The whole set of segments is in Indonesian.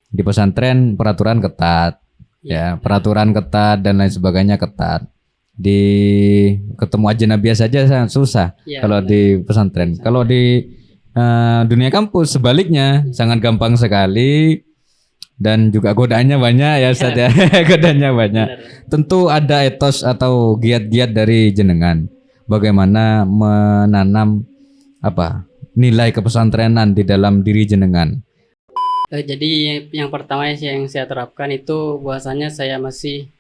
Di pesantren peraturan ketat, ya, peraturan ketat dan lain sebagainya ketat. Di ketemu ajnabiah saja sangat susah kalau di pesantren. Kalau di dunia kampus sebaliknya sangat gampang sekali dan juga godaannya banyak ya Ustaz ya. Godaannya banyak. Tentu ada etos atau giat-giat dari jenengan. Bagaimana menanam nilai kepesantrenan di dalam diri jenengan. Jadi yang pertama yang saya terapkan itu bahwasanya saya masih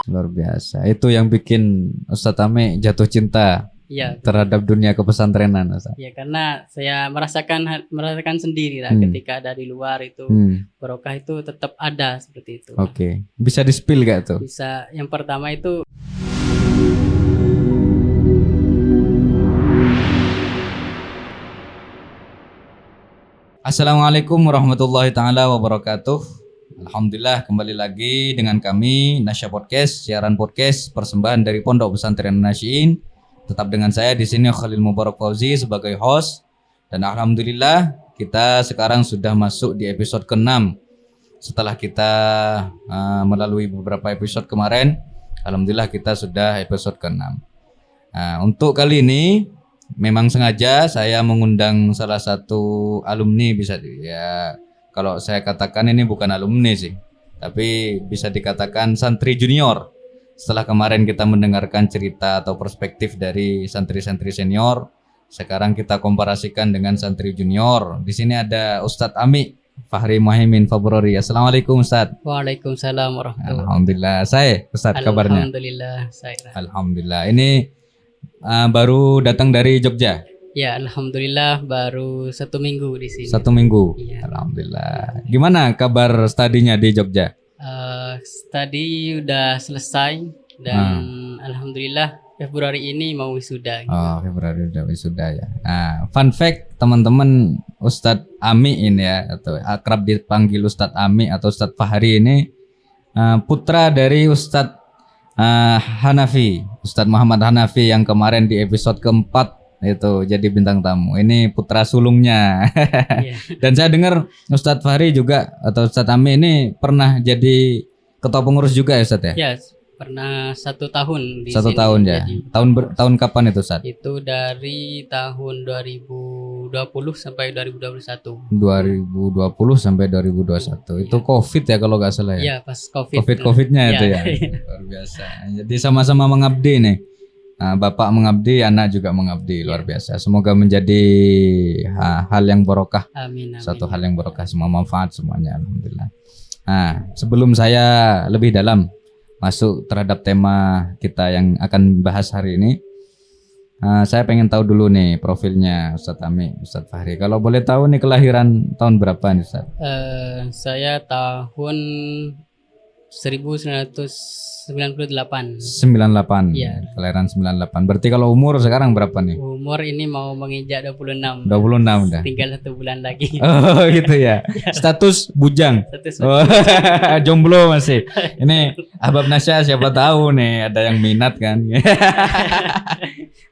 luar biasa. Itu yang bikin Ustadz Ame jatuh cinta terhadap dunia kepesantrenan, Ustaz. Ya, karena saya merasakan sendiri lah ketika ada di luar itu barokah itu tetap ada seperti itu. Oke. Bisa di-spill gak tuh? Bisa. Yang pertama itu Assalamualaikum warahmatullahi taala wabarakatuh. Alhamdulillah kembali lagi dengan kami Nasya Podcast, siaran podcast persembahan dari Pondok Pesantren Nasyiin. Tetap dengan saya di sini Khalil Mubarak Fauzi sebagai host, dan alhamdulillah kita sekarang sudah masuk di episode ke-6. Setelah kita melalui beberapa episode kemarin, alhamdulillah kita sudah episode ke-6. Untuk kali ini memang sengaja saya mengundang salah satu alumni, kalau saya katakan ini bukan alumni sih, tapi bisa dikatakan santri junior. Setelah kemarin kita mendengarkan cerita atau perspektif dari santri-santri senior, sekarang kita komparasikan dengan santri junior. Di sini ada Ustadz Ami Fahri Muhaimin Februari. Assalamualaikum Ustadz. Waalaikumsalam warahmatullahi wabarakatuh. Alhamdulillah. Saya Ustadz, kabarnya? Alhamdulillah saya. Alhamdulillah. Ini baru datang dari Jogja. Ya, alhamdulillah baru 1 minggu di sini. 1 minggu. Ya. Alhamdulillah. Gimana kabar studinya di Jogja? Studi udah selesai dan alhamdulillah Februari ini mau wisuda. Gitu. Oh, Februari udah wisuda ya. Fun fact teman-teman, Ustadz Ami ini ya, atau akrab dipanggil Ustadz Ami atau Ustadz Fahri ini putra dari Ustadz Hanafi, Ustadz Muhammad Hanafi yang kemarin di episode ke-4 itu jadi bintang tamu. Ini putra sulungnya. Dan saya dengar Ustadz Fahri juga atau Ustadz Ami ini pernah jadi ketua pengurus juga ya Ustadz ya? Ya, pernah 1 tahun di 1 sini. tahun ya. Tahun kapan itu Ustadz? Itu dari tahun 2020 sampai 2021. 2020 sampai 2021. Itu Covid ya kalau nggak salah ya? Iya, pas Covid. Covidnya itu ya. Luar biasa. Jadi sama-sama mengabdi nih. Bapak mengabdi, anak juga mengabdi, luar biasa. Semoga menjadi hal yang barokah. Amin. Satu hal yang barokah, semua manfaat semuanya, alhamdulillah. Sebelum saya lebih dalam masuk terhadap tema kita yang akan bahas hari ini, saya pengen tahu dulu nih profilnya Ustadz Ami, Ustadz Fahri. Kalau boleh tahu nih kelahiran tahun berapa nih Ustadz? Saya tahun 1998. 98. Iya. Kelahiran 98. Berarti kalau umur sekarang berapa nih? Umur ini mau menginjak 26. 26 dah. Tinggal 1 bulan lagi. Oh gitu ya. Status bujang. Jomblo masih. Ini Ahbab Nasya siapa tahu nih ada yang minat kan.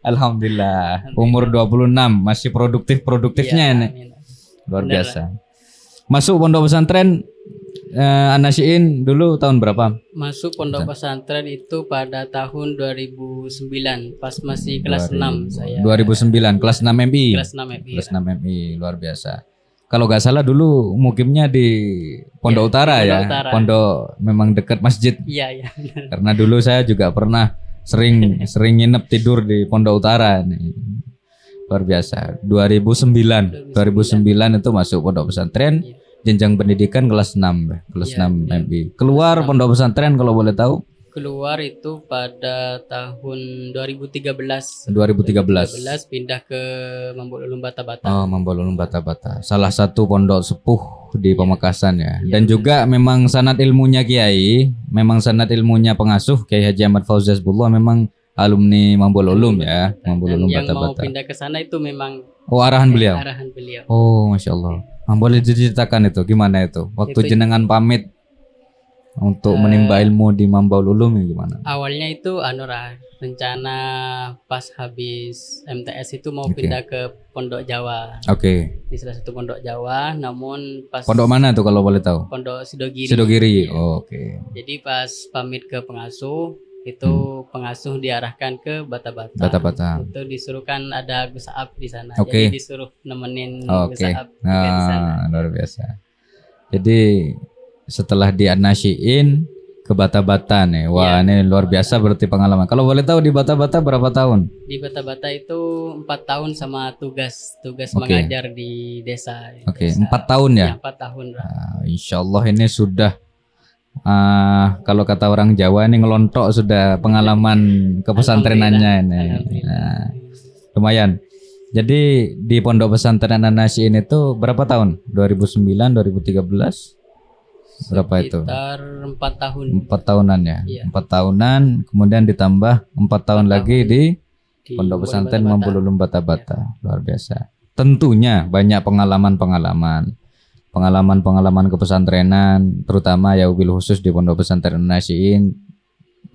Alhamdulillah. Umur 26 masih produktifnya ini. Luar biasa. Masuk pondok pesantren Nasyiin dulu tahun berapa? Masuk pondok pesantren itu pada tahun 2009 pas masih kelas 6 saya. 2009 kelas 6 MI. Kelas 6 MI. Kelas 6 MI, luar biasa. Kalau nggak salah dulu mukimnya di Pondok Utara ya. Utara. Pondok memang dekat masjid. Iya. Karena dulu saya juga pernah sering nginep tidur di Pondok Utara nih. Luar biasa. 2009 itu masuk pondok pesantren. Iya. Jenjang pendidikan kelas 6 MI. Keluar pondok pesantren kalau boleh tahu? Keluar itu pada tahun 2013 pindah ke Mambololum Bata-Bata. Oh, Mambololum Bata-Bata. Salah satu pondok sepuh di Pamekasan ya. Dan juga memang sanad ilmunya Kiai, memang sanad ilmunya pengasuh Kiai Haji Ahmad Fauzi Hasbullah memang alumni Mambololum ya, Mambololum Bata-Bata. Yang mau pindah ke sana itu memang arahan beliau. Arahan beliau. Oh, Masya Allah. Boleh diceritakan itu gimana itu? Waktu jenengan pamit untuk menimba ilmu di Mambaul Ulum gimana? Awalnya itu rencana pas habis MTS itu mau Oke. pindah ke Pondok Jawa. Oke. Di salah satu Pondok Jawa, namun pas Pondok mana tuh kalau boleh tahu? Pondok Sidogiri. Sidogiri. Iya. Oh, oke. Jadi pas pamit ke pengasuh itu pengasuh diarahkan ke Bata-Bata. Bata-Bata. Itu disuruhkan ada Gus Aap di sana. Oke. Jadi disuruh nemenin Gus Oke. Aap juga di sana. Luar biasa. Jadi setelah di An-Nasyiin ke Bata-Bata nih. Wah, ini luar biasa berarti pengalaman. Kalau boleh tahu di Bata-Bata berapa tahun? Di Bata-Bata itu 4 tahun sama tugas Oke. mengajar di desa. Oke, Desa. 4 tahun ya? Ya, 4 tahun. Insya Allah ini sudah kalau kata orang Jawa ini ngelontok sudah pengalaman kepesantrenannya ini. Nah, lumayan. Jadi di Pondok Pesantren An-Nasyiin itu berapa tahun? 2009, 2013? Berapa itu? Sekitar 4 tahun. 4 tahunan ya. Iya. 4 tahunan, kemudian ditambah 4 tahun lagi di Pondok Pesantren Mambaul Ulum Bata-Bata. Luar biasa. Tentunya banyak pengalaman-pengalaman kepesantrenan, terutama ya wabil khusus di Pondok Pesantren An-Nasyiin.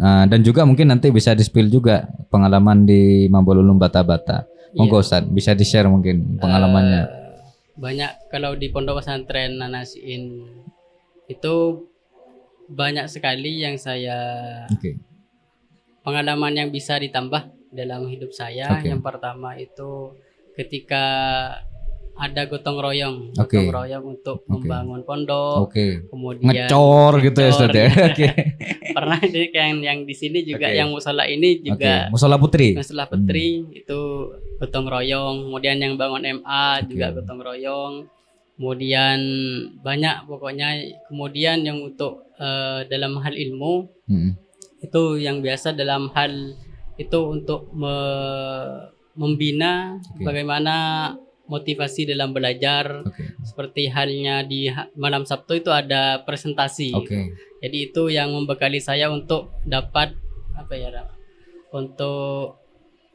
Dan juga mungkin nanti bisa di-spill juga pengalaman di Mambaul Ulum Bata-Bata. Monggo Ustaz, bisa di-share mungkin pengalamannya. Banyak kalau di Pondok Pesantren An-Nasyiin itu banyak sekali yang saya pengalaman yang bisa ditambah dalam hidup saya. Yang pertama itu ketika ada gotong royong untuk membangun pondok, kemudian ngecor gitu ya Ustaz ya. Pernah yang di sini juga yang musola ini juga musola putri itu gotong royong, kemudian yang bangun MA juga gotong royong. Kemudian banyak pokoknya, kemudian yang untuk dalam hal ilmu itu yang biasa dalam hal itu untuk membina bagaimana motivasi dalam belajar. Seperti halnya di malam Sabtu itu ada presentasi. Jadi itu yang membekali saya untuk dapat untuk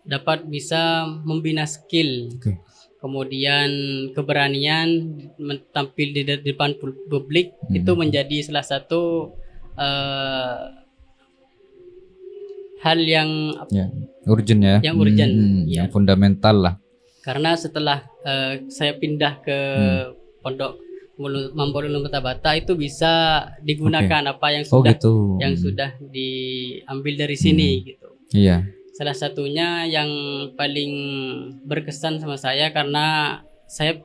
dapat bisa membina skill. Kemudian keberanian tampil di depan publik itu menjadi salah satu hal yang urgent ya. Yang urgent, yang fundamental lah. Karena setelah saya pindah ke Pondok Mambaul Ulum Bata-Bata itu bisa digunakan apa yang sudah yang sudah diambil dari sini gitu. Iya. Salah satunya yang paling berkesan sama saya karena saya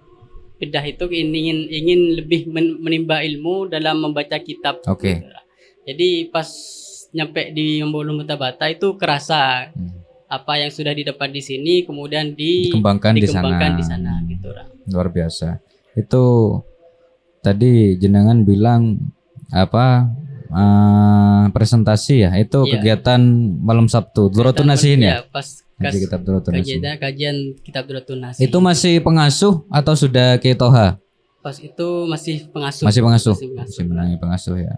pindah itu ingin lebih menimba ilmu dalam membaca kitab. Gitu. Jadi pas nyampe di Mambaul Ulum Bata-Bata itu kerasa apa yang sudah didapat di sini kemudian dikembangkan di sana gitu. Luar biasa. Itu tadi jenengan bilang presentasi ya, itu kegiatan malam Sabtu Duratun Nasihin ya? Pas kitab Duratun Nasihin. Kajian kitab Duratun Nasihin. Itu masih pengasuh atau sudah ke Toha? Pas itu masih pengasuh. Masih menangi pengasuh ya.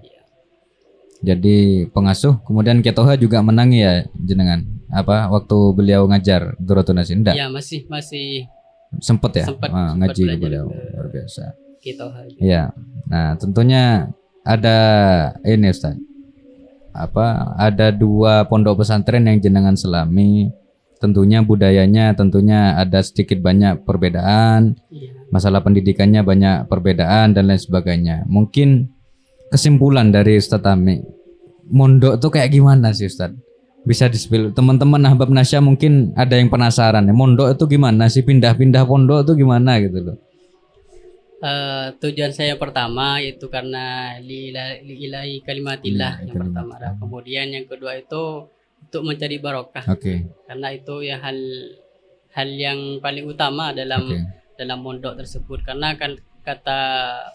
Jadi pengasuh, kemudian ke Toha juga menangi ya jenengan? Waktu beliau ngajar Duratun Nasihin enggak? Iya, masih sempet ya? Sempat ngaji ke beliau. Luar biasa. Ke Toha. Iya. Nah, tentunya ada ini Ustaz. Ada 2 pondok pesantren yang jenengan selami. Tentunya budayanya ada sedikit banyak perbedaan. Masalah pendidikannya banyak perbedaan dan lain sebagainya. Mungkin kesimpulan dari Ustaz Tami, mondok tuh kayak gimana sih Ustaz? Bisa di-spill. Teman-teman Ahbab Nasya mungkin ada yang penasaran ya. Mondok itu gimana sih? Pindah-pindah pondok itu gimana gitu loh. Tujuan saya pertama itu karena lillahi kalimatillah yang pertama. Kemudian yang kedua itu untuk mencari barokah. Karena itu ya hal yang paling utama dalam mondok tersebut. Karena kan kata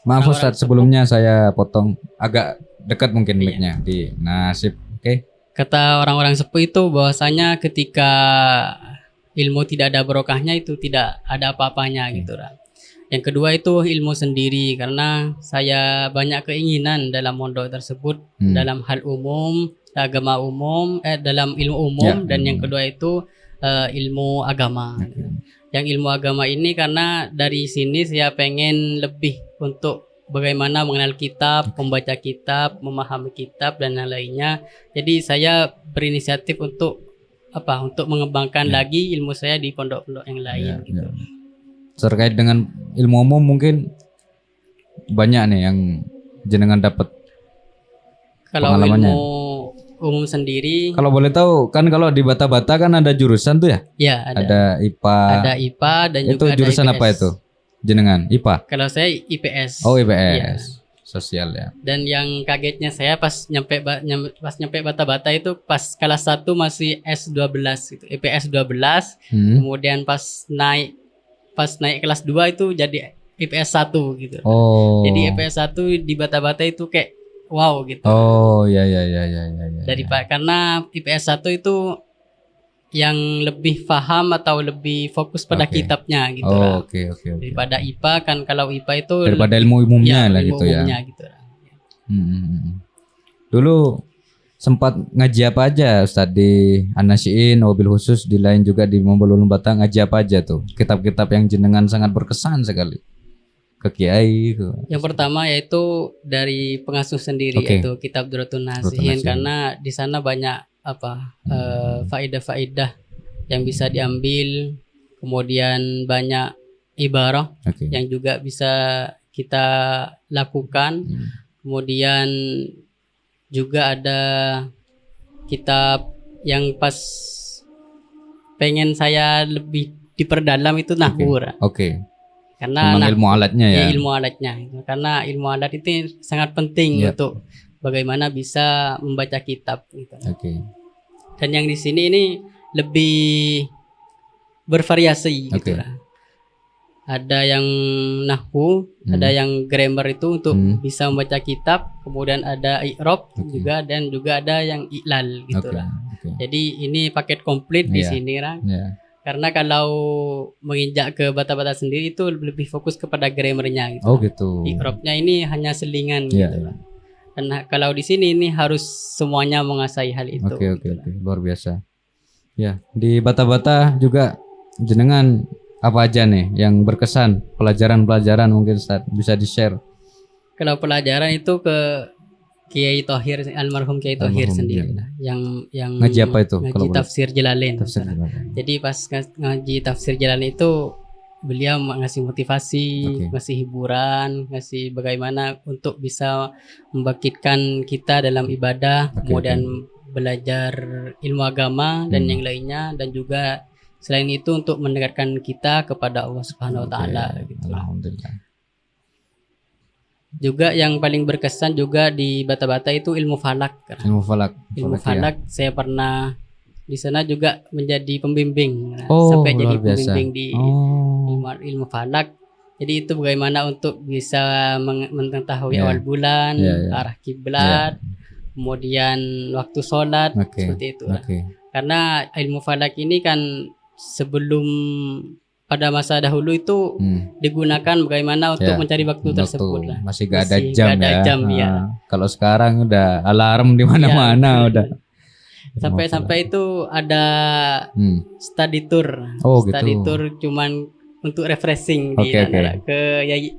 maaf Ustaz, sebelumnya saya potong agak dekat mungkin mic-nya di nasib. Kata orang-orang sepuh itu bahwasanya ketika ilmu tidak ada barokahnya itu tidak ada apa-apanya gitu. Yang kedua itu ilmu sendiri, karena saya banyak keinginan dalam mondok tersebut dalam hal umum, agama umum, dalam ilmu umum dan yang kedua itu ilmu agama. Yang ilmu agama ini karena dari sini saya pengen lebih untuk bagaimana mengenal kitab, membaca kitab, memahami kitab dan lain-lainnya. Jadi saya berinisiatif untuk untuk mengembangkan lagi ilmu saya di pondok-pondok yang lain gitu. Terkait dengan ilmu umum mungkin banyak nih yang jenengan dapat Kalau pengalamannya. ilmu umum sendiri, Kalau boleh tahu kan kalau di Bata-Bata kan ada jurusan tuh ya? ya Ada IPA. ada IPA dan Itu juga ada jurusan IPS. apa itu? Jenengan IPA. Kalau saya IPS. Oh, Iya. IPS. Sosial ya. Dan yang kagetnya saya pas nyampe Bata-Bata itu pas kelas 1 masih S12 gitu. IPS 12. Kemudian pas naik kelas 2 itu jadi IPS 1 gitu. Oh. Jadi IPS 1 di Bata-Bata itu kayak wow gitu. Oh, ya. Karena IPS 1 itu yang lebih paham atau lebih fokus pada Oke. kitabnya gitu. Oh, oke. Daripada IPA kan, kalau IPA itu Daripada ilmu umumnya lah ilmu gitu ya. umumnya gitu. Dulu sempat ngaji apa aja Ustaz di An-Nasyiin, wabil khusus di lain juga di Mambolul Bata, ngaji apa aja tuh? Kitab-kitab yang jenengan sangat berkesan sekali ke kiai ke. Yang pertama yaitu dari pengasuh sendiri, Oke. yaitu kitab Duratun Duratun Nasihin, Nasihin. karena di sana banyak faedah-faedah yang bisa diambil, kemudian banyak ibarah Oke. yang juga bisa kita lakukan. Kemudian juga ada kitab yang pas pengen saya lebih diperdalam itu nahwu. Oke. Karena Memang ilmu alatnya ya. ilmu alatnya. Karena ilmu alat itu sangat penting Iya. untuk bagaimana bisa membaca kitab gitu. Oke. Dan yang di sini ini lebih bervariasi gitu Oke. lah. Ada yang nahwu, ada yang grammar itu untuk bisa membaca kitab, kemudian ada i'rab juga, dan juga ada yang i'lal gitu Oke. lah. Jadi ini paket komplit di Iya. sini lah. Ya. Karena kalau menginjak ke Bata-Bata sendiri itu lebih fokus kepada grammarnya gitu. Oh gitu. I'rabnya ini hanya selingan Iya, gitu iya. lah. Dan kalau di sini ini harus semuanya menguasai hal itu. Oke. gitu lah. Luar biasa. Ya, di Bata-Bata juga jenengan apa aja nih yang berkesan, pelajaran-pelajaran mungkin Ustaz bisa di-share. Kalau pelajaran itu ke Kiai Thohir, almarhum Kiai Thohir Almarhum, sendiri iya. lah. Yang Ngaji apa itu, Ngaji kalau boleh? tafsir Jalalain. Tafsir Saudara. gimana? Jadi pas ngaji tafsir Jalalain itu beliau ngasih motivasi, Oke. ngasih hiburan, ngasih bagaimana untuk bisa membangkitkan kita dalam ibadah, Oke, kemudian belajar ilmu agama dan yang lainnya, dan juga selain itu untuk mendekatkan kita kepada Allah Subhanahu wa taala Oke, gitu. Alhamdulillah. Juga yang paling berkesan juga di Bata-Bata itu ilmu falak. Ilmu falak. Ilmu ya. falak saya pernah di sana juga menjadi pembimbing. Oh, sampai jadi luar biasa. pembimbing di Oh. ilmu falak. Jadi itu bagaimana untuk bisa mengetahui Ya. awal bulan, Ya, ya. arah kiblat, kemudian waktu sholat, Oke. seperti itu. Oke. Karena ilmu falak ini kan sebelum pada masa dahulu itu digunakan bagaimana untuk Ya, mencari waktu tersebut lah. Masih gak ada Masih jam gak ada ya. jam, ya. Kalau sekarang udah alarm di mana-mana udah. Sampai itu ada study tour. Oh, Study gitu. tour cuman untuk refreshing di Oke, oke.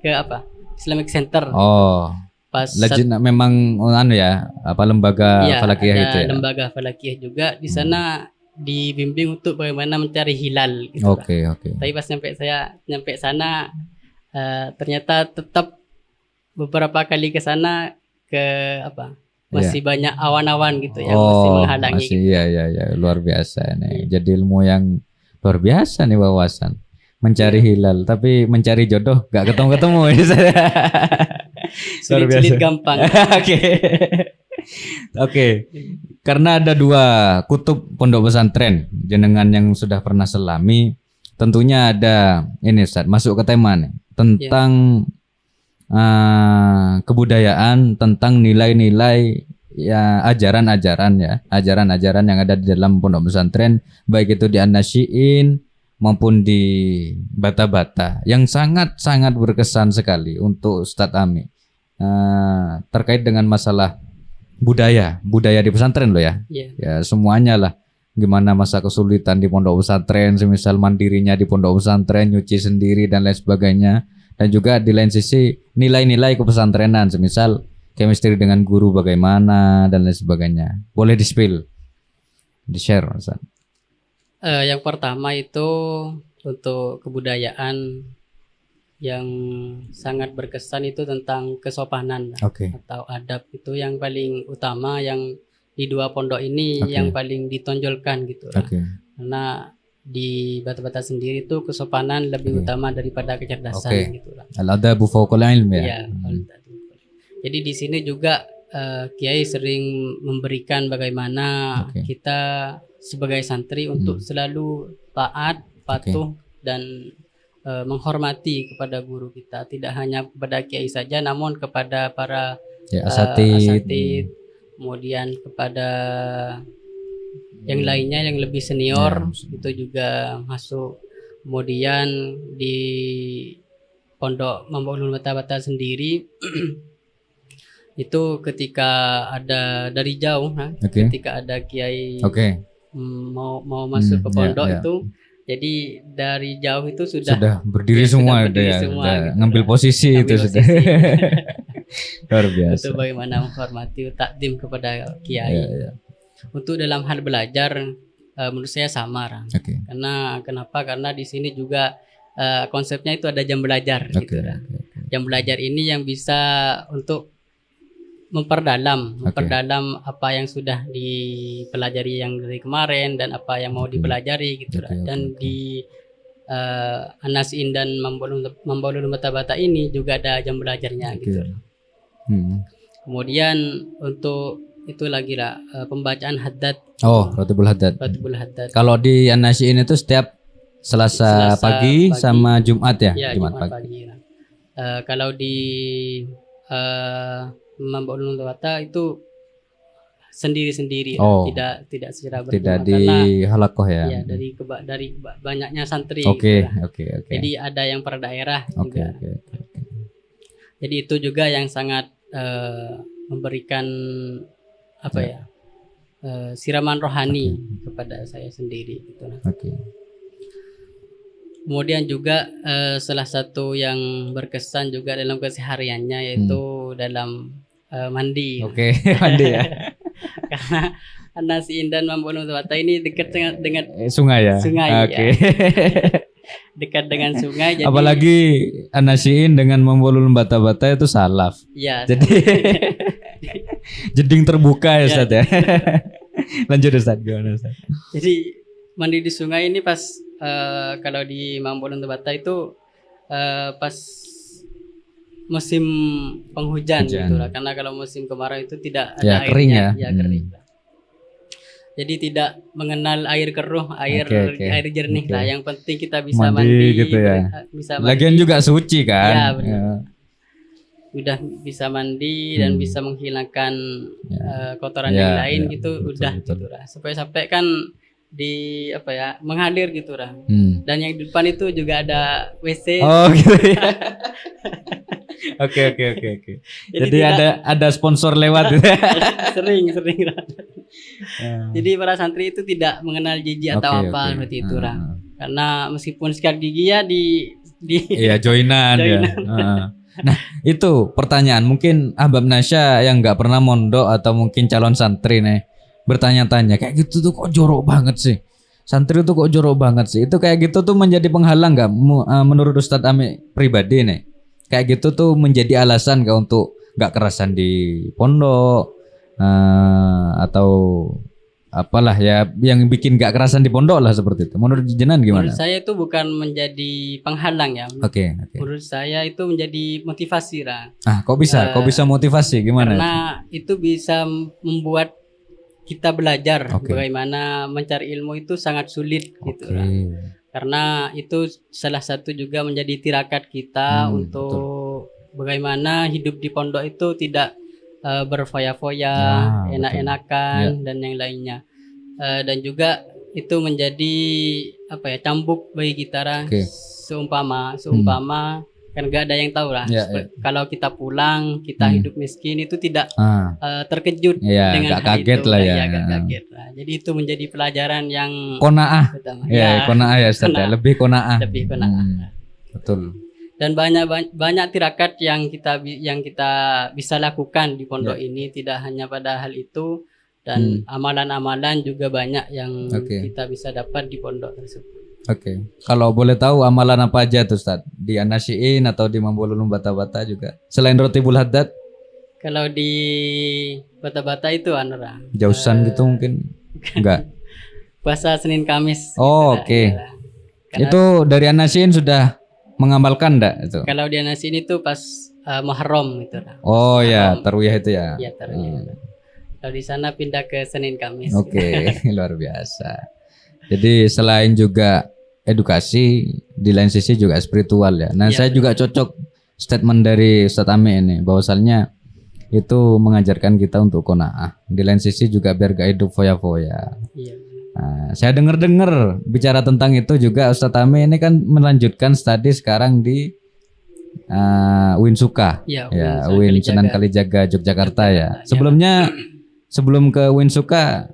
ke apa? Islamic Center. Oh. Pas Memang ya, apa lembaga iya, falakiyah ada itu ya. lembaga falakiyah juga di sana dibimbing untuk bagaimana mencari hilal gitu lah. Oke. Tapi pas nyampe sana ternyata tetap beberapa kali ke sana masih banyak awan-awan gitu yang masih menghalangi. Masih, iya, luar biasa nih. Jadi ilmu yang luar biasa nih wawasan. Mencari hilal, tapi mencari jodoh gak ketemu-ketemu. Sulit-sulit gampang. Oke. Karena ada dua kutub pondok pesantren jenengan yang sudah pernah selami, tentunya ada ini Ustaz, masuk ke tema nih tentang kebudayaan, tentang nilai-nilai ya, ajaran-ajaran yang ada di dalam pondok pesantren, baik itu di An-Nasyiin maupun di Bata-Bata, yang sangat-sangat berkesan sekali untuk Ustadz Ami terkait dengan masalah budaya di pesantren loh ya. Ya semuanya lah, gimana masa kesulitan di pondok pesantren, semisal mandirinya di pondok pesantren, nyuci sendiri dan lain sebagainya, dan juga di lain sisi nilai-nilai kepesantrenan, semisal chemistry dengan guru bagaimana dan lain sebagainya. Boleh di-spill, di-share Ustaz. Yang pertama itu untuk kebudayaan yang sangat berkesan itu tentang kesopanan Oke. atau adab, itu yang paling utama yang di dua pondok ini Oke. yang paling ditonjolkan gitu lah. Oke. Karena di Bata-Bata sendiri itu kesopanan lebih Oke. utama daripada kecerdasan Oke. gitu lah. Al-adabu fawqal ilm ya. Ya, jadi di sini juga Kiai sering memberikan bagaimana Oke. kita sebagai santri untuk selalu taat, patuh dan menghormati kepada guru kita, tidak hanya kepada kiai saja namun kepada para Ya, asatid. asatid, kemudian kepada yang lainnya yang lebih senior itu juga masuk. Kemudian di Pondok Mampu Ulul Bata-Bata sendiri itu ketika ada dari jauh, Oke. ketika ada kiai Oke. mau masuk ke pondok ya. itu, jadi dari jauh itu sudah Berdiri ya, semua, sudah berdiri udah ya, semua udah gitu ngambil lah. posisi Ngambil itu sudah. posisi. Luar biasa. Itu bagaimana menghormati takdim kepada kiai. Ya, ya. Untuk dalam hal belajar menurut saya sama, Rang. Oke. Kenapa? Karena di sini juga konsepnya itu ada jam belajar Oke. gitu, Rang. Jam belajar ini yang bisa untuk memperdalam apa yang sudah dipelajari yang dari kemarin dan apa yang mau dipelajari gitu lah. Dan di An-Nasiin dan Mambaulul Bata-Bata ini juga ada jam belajarnya gitu. Kemudian untuk itu lagi lah pembacaan haddad. Oh, Ratibul Haddad. Ratibul Haddad. Kalau di An-Nasiin itu setiap Selasa pagi sama Jumat ya? Ya, Jumat pagi. Kalau di Mambaulul Bata itu sendiri-sendiri, tidak secara bersama, tidak di halakoh ya. Ya, dari banyaknya santri. Oke. Jadi ada yang per daerah juga. Jadi itu juga yang sangat memberikan siraman rohani kepada saya sendiri gitu. Kemudian juga salah satu yang berkesan juga dalam kesehariannya yaitu dalam mandi. Mandi ya. Karena An-Nasiin dan Mambaulul Bata ini dekat dengan sungai ya. Sungai. Dekat dengan sungai. Jadi, apalagi An-Nasiin dengan Mambaulul Bata-Bata itu salaf. Ya. Jadi jeding terbuka ya Ustaz ya. Lanjut Ustaz, gimana Ustaz? Jadi mandi di sungai ini pas kalau di Mambaulul Bata itu pas musim penghujan gitu lah. Karena kalau musim kemarau itu tidak ada kering airnya, ya. Kering. Jadi tidak mengenal air keruh, air jernih lah. Yang penting kita bisa mandi gitu ya. Bisa mandi. Lagian juga suci kan. Ya, benar. Udah bisa mandi dan bisa menghilangkan kotoran yang lain gitu, betul, udah betul. Gitu lah. Sampai kan di mengalir gitu lah. Dan yang di depan itu juga ada WC. Oh gitu ya. Oke. Jadi ada sponsor lewat gitu. sering. Jadi para santri itu tidak mengenal jijik atau apa seperti itu lah. Karena meskipun sikat gigi ya di iya joinan. Ya. Nah itu pertanyaan mungkin Ahbab Nasya yang nggak pernah mondok atau mungkin calon santri nih bertanya-tanya kayak gitu tuh kok jorok banget sih, santri tuh kok jorok banget sih, itu kayak gitu tuh menjadi penghalang nggak menurut Ustadz Ami pribadi nih, kayak gitu tuh menjadi alasan nggak untuk nggak kerasan di pondok atau apalah ya yang bikin nggak kerasan di pondok lah seperti itu, menurut Jenan gimana? Menurut saya itu bukan menjadi penghalang ya. Oke. Menurut saya itu menjadi motivasi lah. Kok bisa motivasi gimana? Karena itu bisa membuat kita belajar bagaimana mencari ilmu itu sangat sulit gitu lah. Karena itu salah satu juga menjadi tirakat kita untuk bagaimana hidup di pondok itu tidak berfoya-foya, enak-enakan dan yang lainnya. Dan juga itu menjadi cambuk bagi kita seumpama kan gak ada yang tahu lah. Kalau kita pulang kita hidup miskin itu tidak terkejut dengan gak kaget itu. Lah ya. Gak kaget lah. Jadi itu menjadi pelajaran yang kona'ah. Kona'ah ya Ustaz. Lebih kona'ah. Lebih kona'ah. Betul. Dan banyak tirakat yang kita bisa lakukan di pondok ini, tidak hanya pada hal itu, dan amalan-amalan juga banyak yang kita bisa dapat di pondok tersebut. Oke. Kalau boleh tahu amalan apa aja tuh Ustaz? Di An-Nasyiin atau di Mambolulum Bata-Bata juga? Selain roti Haddad? Kalau di Bata-Bata itu Anura. Jausan gitu mungkin? Enggak. Puasa Senin Kamis. Oh, oke. Itu dari An-Nasyiin sudah mengamalkan enggak itu? Kalau di An-Nasyiin itu pas Muharram gitu. Oh ya, tarwiyah itu ya. Iya, tarwiyah. Kalau di sana pindah ke Senin Kamis. Oke, luar biasa. Jadi selain juga edukasi, di lain sisi juga spiritual ya. Nah, saya juga cocok statement dari Ustadz Ame ini, bahwasannya itu mengajarkan kita untuk qanaah. Di lain sisi juga biar gak hidup foya-foya. Iya. Nah, saya dengar bicara tentang itu juga Ustadz Ame ini kan melanjutkan studi sekarang di Winsuka. Ya, Win Sunan Kalijaga Yogyakarta ya. Sebelumnya sebelum ke Winsuka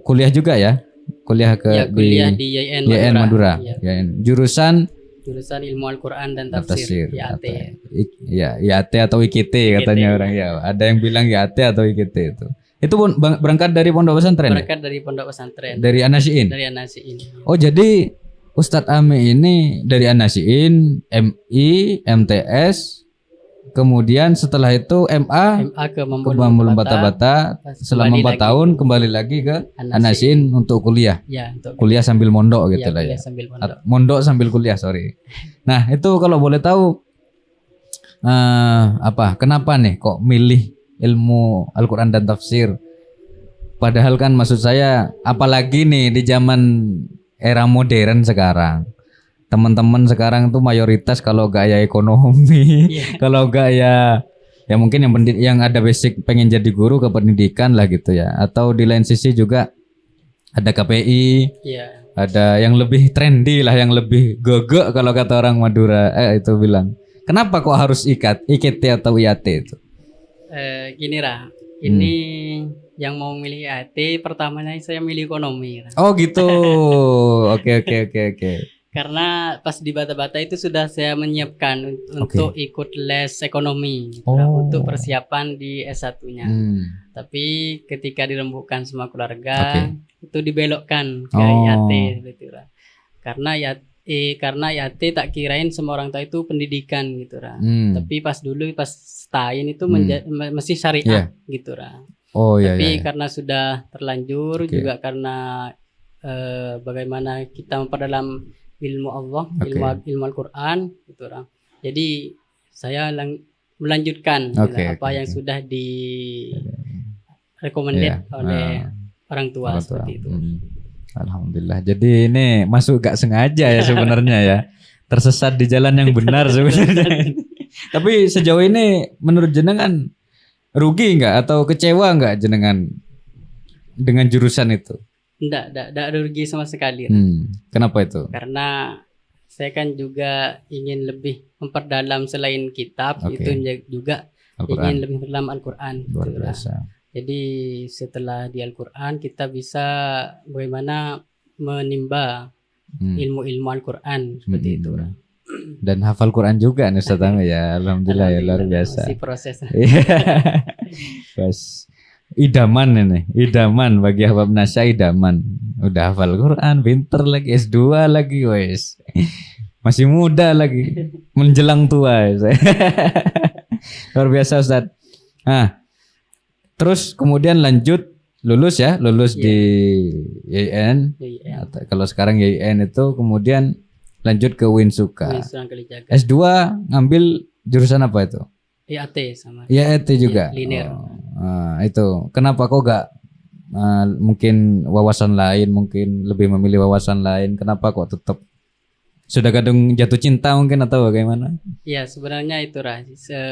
kuliah juga ya? Kuliah di YN Madura. YN. Jurusan Ilmu Al-Qur'an dan Tafsir. IAT. Ya, IAT atau IKT katanya orang ya. Ada yang bilang IAT atau IKT itu. Itu pun berangkat dari pondok pesantren. Berangkat dari pondok pesantren. Dari An-Nasyiin. Dari An-Nasyiin. Oh, jadi Ustadz Ame ini dari An-Nasyiin, MI, MTS, kemudian setelah itu MA ke Mambolulum Bata-Bata, selama 4 tahun kembali lagi ke An-Nasyiin untuk kuliah. Ya, untuk kuliah sambil mondok gitu lah ya. Sambil mondok. Mondok sambil kuliah, sorry. Nah, itu kalau boleh tahu kenapa nih kok milih ilmu Al-Quran dan tafsir? Padahal kan maksud saya, apalagi nih di zaman era modern sekarang, teman-teman sekarang tuh mayoritas kalau gak ya ekonomi, kalau gak ya mungkin yang ada basic pengen jadi guru ke pendidikan lah gitu ya, atau di lain sisi juga ada KPI, ada yang lebih trendy lah, yang lebih gogok kalau kata orang Madura itu bilang. Kenapa kok harus IKT atau IAT itu? Gini Ra, ini yang mau milih IAT pertamanya saya milih ekonomi. Ra. Oh gitu, oke. Karena pas di Bata-Bata itu sudah saya menyiapkan untuk ikut les ekonomi untuk persiapan di S1-nya. Tapi ketika dirembukkan sama keluarga itu dibelokkan ke IAT gitu Ra. Karena IAT tak kirain semua orang tua itu pendidikan gitu Ra. Tapi pas STAIN itu mesti syariah gitu Ra. Tapi karena sudah terlanjur juga karena bagaimana kita memperdalam ilmu Allah, ilmu Al-Quran gitu Ra. Jadi saya melanjutkan apa yang sudah direkomendasi oleh orang tua seperti itu. Alhamdulillah. Jadi ini masuk gak sengaja ya sebenarnya ya. Tersesat di jalan yang benar sebenarnya. Tapi sejauh ini menurut jenengan rugi nggak atau kecewa nggak jenengan dengan jurusan itu? Enggak rugi sama sekali. Kenapa itu? Karena saya kan juga ingin lebih memperdalam selain kitab, itu juga ingin lebih memperdalam Al-Quran. Luar biasa. Jadi setelah di Al-Quran kita bisa bagaimana menimba ilmu-ilmu Al-Quran seperti itu. Dan hafal Quran juga nih Ustaz Ame ya. Alhamdulillah ya, luar biasa. Masih proses. Pas idaman bagi Habab Nasya, idaman. Udah hafal Quran, pinter lagi, S2 lagi wes. Masih muda lagi, menjelang tua ya. Luar biasa Ustaz. Terus kemudian lulus di YN. Kalau sekarang YN itu kemudian lanjut ke Winsuka. S2 ngambil jurusan apa itu? IAT sama. IAT juga. Linear. Itu. Kenapa kok gak mungkin wawasan lain, mungkin lebih memilih wawasan lain? Kenapa kok tetap sudah kadung jatuh cinta mungkin atau bagaimana? Ya sebenarnya itu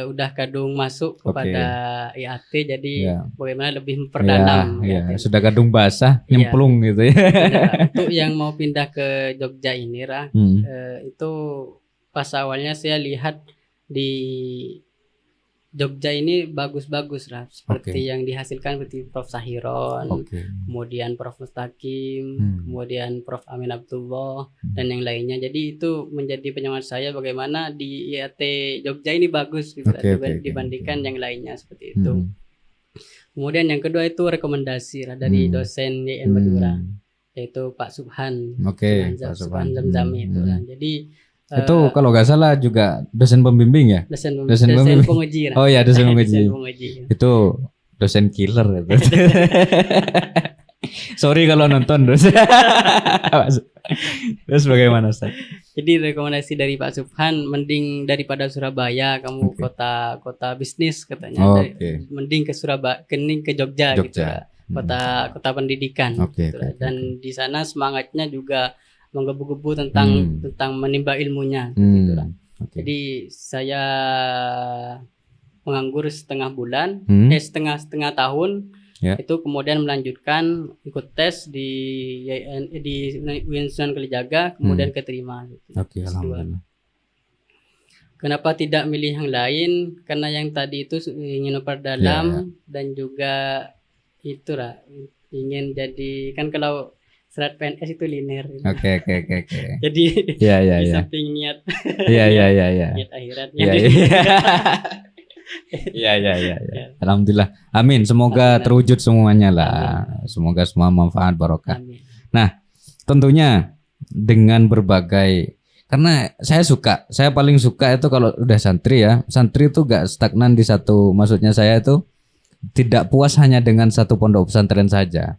udah kadung masuk kepada IAT, jadi bagaimana lebih memperdalam. Sudah kadung basah, nyemplung gitu ya. Untuk yang mau pindah ke Jogja ini itu pas awalnya saya lihat di Jogja ini bagus-bagus lah, seperti Oke. yang dihasilkan seperti Prof Sahiron, Oke. kemudian Prof Mustaqim, kemudian Prof Amin Abdullah dan yang lainnya. Jadi itu menjadi penyemangat saya bagaimana di IAT Jogja ini bagus gitu, Oke, oke, oke, dibandingkan oke. yang lainnya seperti itu. Hmm. Kemudian yang kedua itu rekomendasi lah dari dosen YN Madura, yaitu Pak Subhan, Oke, Pak Subhan Subhan. Zamzami itu lah. Jadi Itu kalau nggak salah juga dosen pembimbing ya? dosen Dosen pembimbing. penguji lah. Oh ya, dosen Dosen penguji. penguji. Itu dosen killer itu. Sorry kalau nonton terus. Terus bagaimana, Ustaz? Jadi rekomendasi dari Pak Subhan, mending daripada Surabaya kamu Oke. kota bisnis katanya. Oke. Mending ke Surabaya, ke Jogja, gitu Jogja. lah. Kota pendidikan. Oke, gitu lah. oke, Dan di sana semangatnya juga menggebu-gebu tentang menimba ilmunya. Gitu lah. Oke. Jadi saya menganggur setengah bulan, setengah tahun. Ya. Itu kemudian melanjutkan ikut tes di UIN Sunan Kalijaga, kemudian keterima. Oke, S2. alhamdulillah. Kenapa tidak milih yang lain? Karena yang tadi itu ingin memperdalam dan juga itulah ingin jadi, kan kalau syarat PNS itu linear. Oke. Jadi Iya. di samping niat Iya. niat akhiratnya. Iya. Alhamdulillah. Amin. Semoga terwujud semuanya lah. Semoga semua manfaat barokah. Amin. Nah, tentunya dengan berbagai, karena saya paling suka itu kalau udah santri ya. Santri itu gak stagnan di satu, maksudnya saya itu tidak puas hanya dengan satu pondok pesantren saja.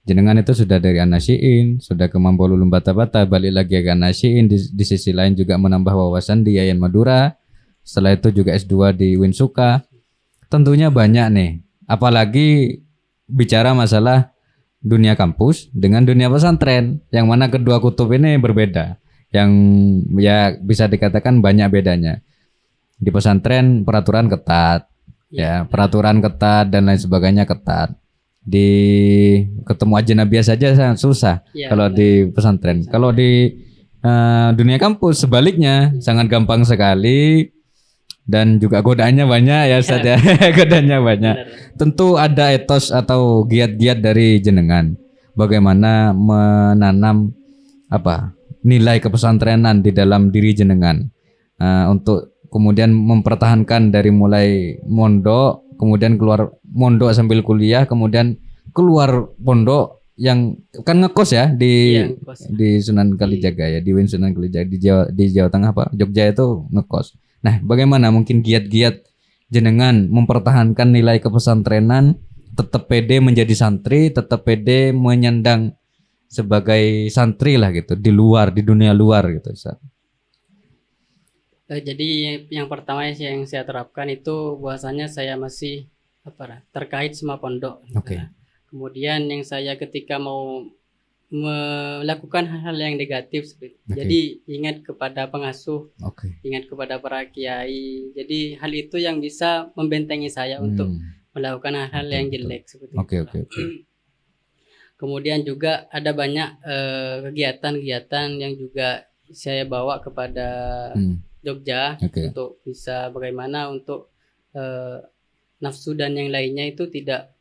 Jenengan itu sudah dari An-Nasyiin, sudah ke Mambolulum Bata-Bata, balik lagi ke An-Nasyiin, di sisi lain juga menambah wawasan di Yayan Madura. Setelah itu juga S2 di Winsuka. Tentunya banyak nih. Apalagi bicara masalah dunia kampus dengan dunia pesantren, yang mana kedua kutub ini berbeda. Yang ya bisa dikatakan banyak bedanya. Di pesantren peraturan ketat, peraturan ketat dan lain sebagainya ketat. Di ketemu ajnabiah saja sangat susah kalau di pesantren. Kalau di dunia kampus sebaliknya sangat gampang sekali dan juga godaannya banyak ya Ustaz ya. Godaannya banyak. Tentu ada etos atau giat-giat dari jenengan bagaimana menanam nilai kepesantrenan di dalam diri jenengan untuk kemudian mempertahankan dari mulai mondok, kemudian keluar mondok sambil kuliah, kemudian keluar pondok yang kan ngekos ya di Sunan Kalijaga ya, di Win Sunan Kalijaga di Jawa Tengah Jogja itu ngekos. Nah, bagaimana mungkin giat-giat jenengan mempertahankan nilai kepesantrenan, tetap pede menjadi santri, tetap pede menyandang sebagai santri lah gitu di dunia luar gitu Ustaz. Jadi yang pertama yang saya terapkan itu bahwasanya saya masih terkait sama pondok. Oke. Kemudian yang saya ketika mau melakukan hal-hal yang negatif jadi ingat kepada pengasuh, ingat kepada para kiai. Jadi hal itu yang bisa membentengi saya untuk melakukan hal-hal yang jelek seperti itu. Oke. Kemudian juga ada banyak kegiatan-kegiatan yang juga saya bawa kepada Jogja untuk bisa bagaimana untuk nafsu dan yang lainnya itu tidak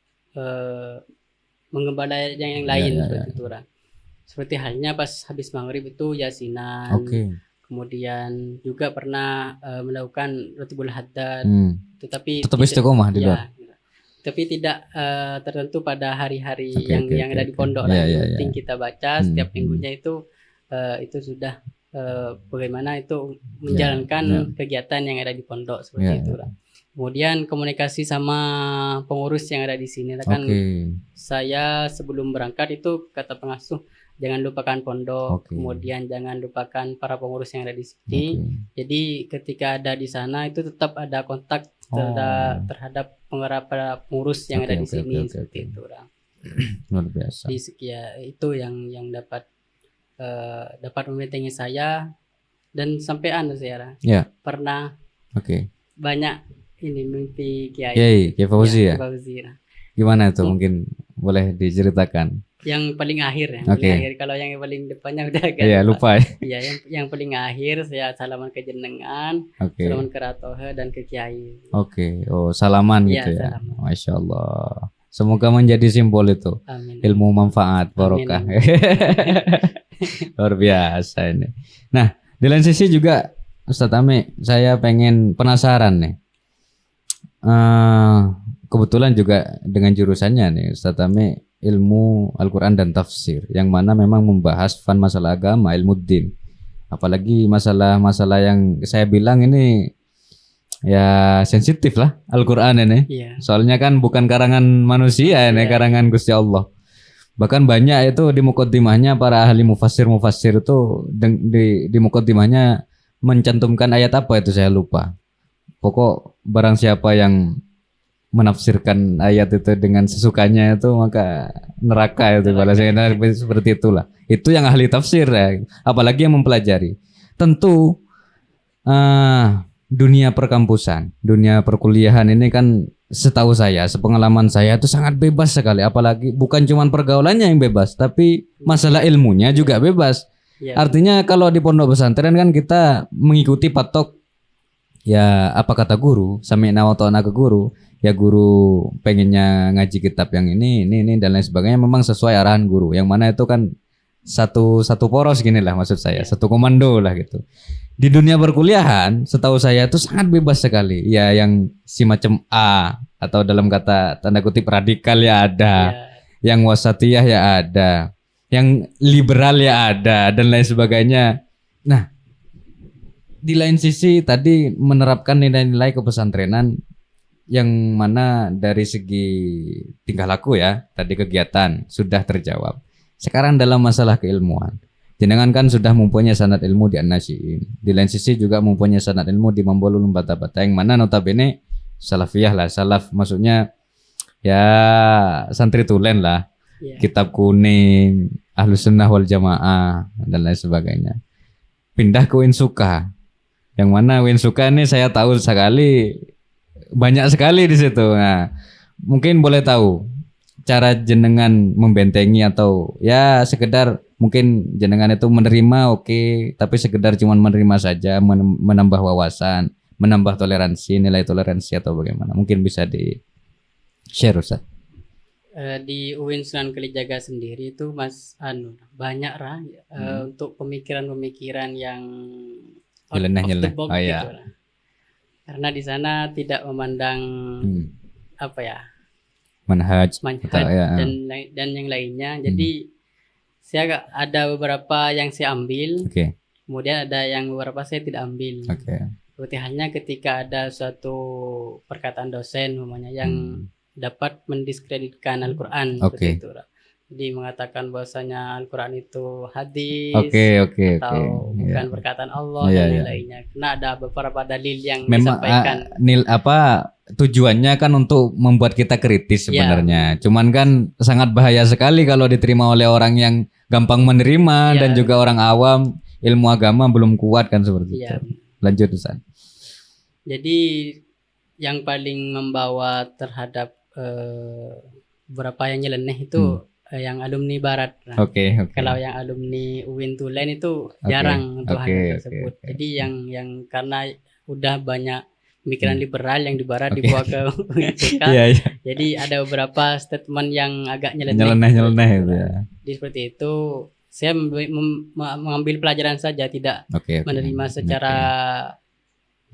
menggembala yang lain seperti itu. Seperti halnya pas habis maghrib itu yasinan. Kemudian juga pernah melakukan Ratibul Haddad. Tetapi tetap istiqomah di luar. Tapi tidak tertentu pada hari-hari yang ada di pondok lah. Yang penting kita baca setiap minggunya itu sudah bagaimana itu menjalankan kegiatan yang ada di pondok seperti itu lah. Kemudian komunikasi sama pengurus yang ada di sini kan. Saya sebelum berangkat itu kata pengasuh jangan lupakan pondok, kemudian jangan lupakan para pengurus yang ada di sini. Jadi ketika ada di sana itu tetap ada kontak terhadap para pengurus yang ada di sini seperti itu lah. Luar biasa. Itu yang dapat membentengi saya dan sampai saya pernah banyak ini mimpi Kiai Fauzi ya. Gimana itu mungkin boleh diceritakan? Yang paling akhir ya, Oke. paling akhir. Kalau yang paling depannya udah agak Iya, lupa ya. Iya, yang paling akhir saya salaman ke jenengan, Oke. salaman ke Ratohe dan ke Kiai. Oke. Oh, salaman Iya, gitu ya. salaman. Masya Allah. Semoga menjadi simbol itu. Amin. Ilmu manfaat, barokah. Amin. Luar biasa ini. Nah, di lain sisi juga Ustadz Ame, saya pengen penasaran nih. Kebetulan juga dengan jurusannya nih Ustadz Ame ilmu Al-Quran dan tafsir, yang mana memang membahas masalah agama, ilmu din. Apalagi masalah-masalah yang saya bilang ini ya sensitif lah Al-Quran ini. Iya. Soalnya kan bukan karangan manusia ini, Iya. karangan Gusti Allah. Bahkan banyak itu di mukaddimahnya para ahli mufassir itu di mukaddimahnya mencantumkan ayat apa itu saya lupa. Pokok barang siapa yang menafsirkan ayat itu dengan sesukanya itu maka neraka itu balasnya seperti itulah. Itu yang ahli tafsir ya. Apalagi yang mempelajari. Tentu dunia perkampusan, dunia perkuliahan ini kan setahu saya, sepengalaman saya itu sangat bebas sekali. Apalagi bukan cuma pergaulannya yang bebas, tapi masalah ilmunya juga bebas. Iya. Artinya kalau di pondok pesantren kan kita mengikuti patok ya apa kata guru, sami'na wa ta'na ke guru. Ya guru pengennya ngaji kitab yang ini dan lain sebagainya, memang sesuai arahan guru. Yang mana itu kan satu poros gini lah maksud saya, satu komando lah gitu. Di dunia perkuliahan setahu saya itu sangat bebas sekali. Ya yang si macam A atau dalam kata tanda kutip radikal ya ada, yang wasatiyah ya ada, yang liberal ya ada dan lain sebagainya. Nah, di lain sisi tadi menerapkan nilai-nilai kepesantrenan yang mana dari segi tingkah laku ya, tadi kegiatan sudah terjawab. Sekarang dalam masalah keilmuan, jenengan kan sudah mempunyai sanad ilmu di An-Nasyi'in. Di lain sisi juga mempunyai sanad ilmu di Mambolul Bata-Bata, yang mana notabene salafiyah lah, salaf maksudnya ya santri tulen lah, kitab kuning, Ahlus Sunnah wal Jamaah dan lain sebagainya. Pindah ke Winsuka, yang mana Winsuka ini saya tahu sekali, banyak sekali di situ. Nah, mungkin boleh tahu cara jenengan membentengi atau ya sekedar mungkin jenengan itu menerima oke, tapi sekedar cuma menerima saja, menambah wawasan, menambah toleransi, nilai toleransi atau bagaimana? Mungkin bisa di share Ustaz. Di UIN Sunan Kalijaga sendiri itu banyak untuk pemikiran-pemikiran yang nyeleneh. gitu lah. Karena di sana tidak memandang apa ya, manhaj dan yang lainnya. Jadi saya ada beberapa yang saya ambil, kemudian ada yang beberapa saya tidak ambil. Seperti halnya ketika ada suatu perkataan dosen umumnya yang dapat mendiskreditkan Al-Quran seperti itu. Jadi mengatakan bahwasanya Al-Quran itu hadis atau bukan perkataan Allah dan lainnya. Karena ada beberapa dalil yang disampaikan. Tujuannya kan untuk membuat kita kritis sebenarnya. Cuman kan sangat bahaya sekali kalau diterima oleh orang yang gampang menerima dan juga orang awam ilmu agama belum kuat kan seperti itu. Lanjut Ustaz. Jadi yang paling membawa terhadap beberapa yang nyeleneh itu yang alumni barat. Kalau yang alumni UIN Tulen itu jarang untuk hal tersebut. Jadi yang karena udah banyak pemikiran liberal yang di barat dibawa ke Winsuka. Jadi ada beberapa statement yang agak nyeleneh itu ya. Jadi seperti itu saya mengambil pelajaran saja, tidak menerima secara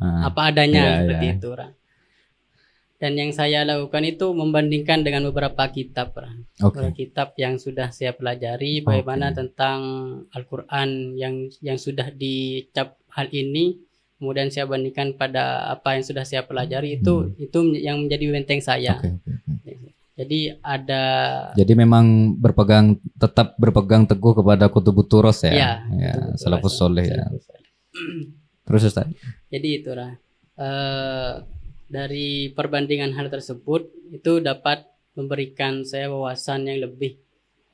apa adanya seperti itu. Dan yang saya lakukan itu membandingkan dengan beberapa kitab, beberapa kitab yang sudah saya pelajari, bagaimana tentang Al-Quran yang sudah dicap hal ini, kemudian saya bandingkan pada apa yang sudah saya pelajari itu yang menjadi benteng saya. Jadi memang tetap berpegang teguh kepada kutubut turos ya, salafus soleh ya. Terus Ustaz. Jadi itulah. Dari perbandingan hal tersebut itu dapat memberikan saya wawasan yang lebih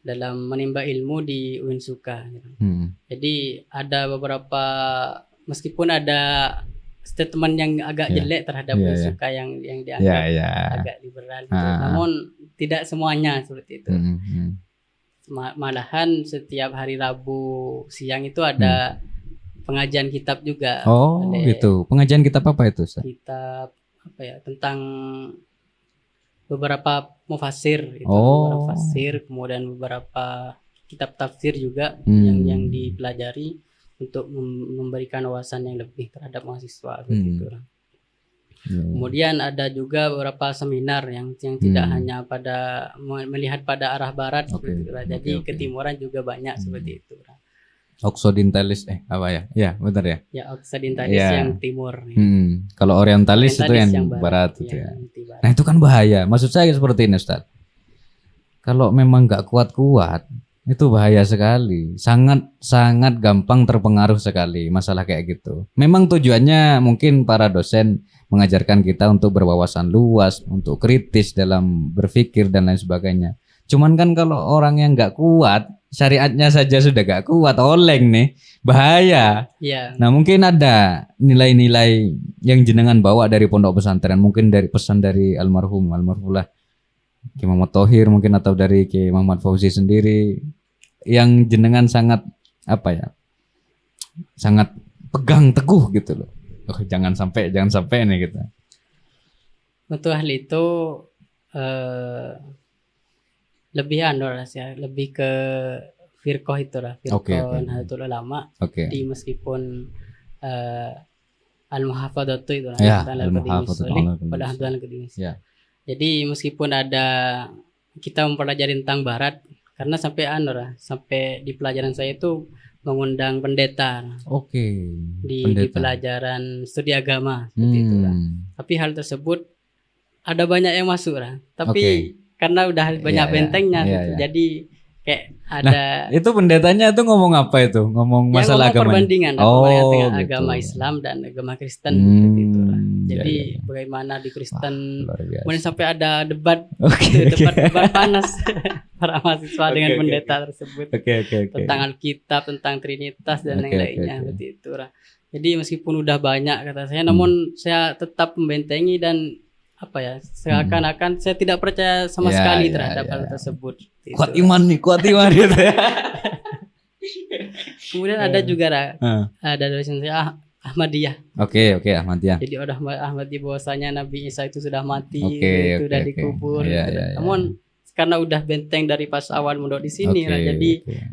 dalam menimba ilmu di Winsuka. Jadi ada beberapa, meskipun ada statement yang agak jelek terhadap Winsuka yang dianggap agak liberal, namun tidak semuanya seperti itu. Hmm. Malahan setiap hari Rabu siang itu ada pengajian kitab juga. Oh, Oleh gitu. Pengajian kitab apa itu, Ustaz? kitab apa ya, tentang beberapa mufasir itu, beberapa Oh. fasir, kemudian beberapa kitab tafsir juga yang dipelajari untuk memberikan wawasan yang lebih terhadap mahasiswa begitu. Kemudian ada juga beberapa seminar yang tidak hanya pada melihat pada arah barat seperti itu. Jadi ketimuran juga banyak seperti itu. Occidentalis apa ya? Ya, benar ya. Ya, Occidentalis yang timur. Kalau Orientalis itu yang barat itu ya. Nah, itu kan bahaya. Maksud saya seperti ini, Ustaz. Kalau memang nggak kuat-kuat, itu bahaya sekali. Sangat gampang terpengaruh sekali masalah kayak gitu. Memang tujuannya mungkin para dosen mengajarkan kita untuk berwawasan luas, untuk kritis dalam berpikir dan lain sebagainya. Cuman kan kalau orang yang nggak kuat, syariatnya saja sudah nggak kuat, oleng nih, bahaya. Ya. Nah, mungkin ada nilai-nilai yang jenengan bawa dari pondok pesantren, mungkin dari pesan dari almarhumlah Ki Muhammad Thohir mungkin, atau dari Ki Muhammad Fauzi sendiri, yang jenengan sangat sangat pegang teguh gitu loh. Jangan sampai nih gitu. Untuk hal itu lebih ke firqah itulah, firqah Nahdlatul Ulama. Di meskipun al-muhafadzatu itu Jadi meskipun ada kita mempelajari tentang barat, karena sampai di pelajaran saya itu mengundang pendeta. Di pelajaran studi agama seperti itu. Tapi hal tersebut ada banyak yang masuk tapi karena udah banyak bentengnya jadi kayak ada. Nah, itu pendetanya tuh ngomong apa itu? Ngomong masalah agama. Perbandingan antara agama Islam dan agama Kristen seperti itu. Jadi bagaimana di Kristen kemudian sampai ada debat debat panas para mahasiswa dengan pendeta tersebut tentang Alkitab, tentang Trinitas dan yang lainnya seperti itu. Jadi meskipun udah banyak kata saya, namun saya tetap membentengi dan seakan-akan saya tidak percaya sama sekali terhadap hal tersebut. Kuat iman gitu ya. Kemudian ada juga ada dosen saya Ahmadiyah. Oke, Ahmadiyah. Jadi udah Ahmadiyah bahwasanya Nabi Isa itu sudah mati, itu sudah dikubur. Namun karena udah benteng dari pas awal mondok di sini, jadi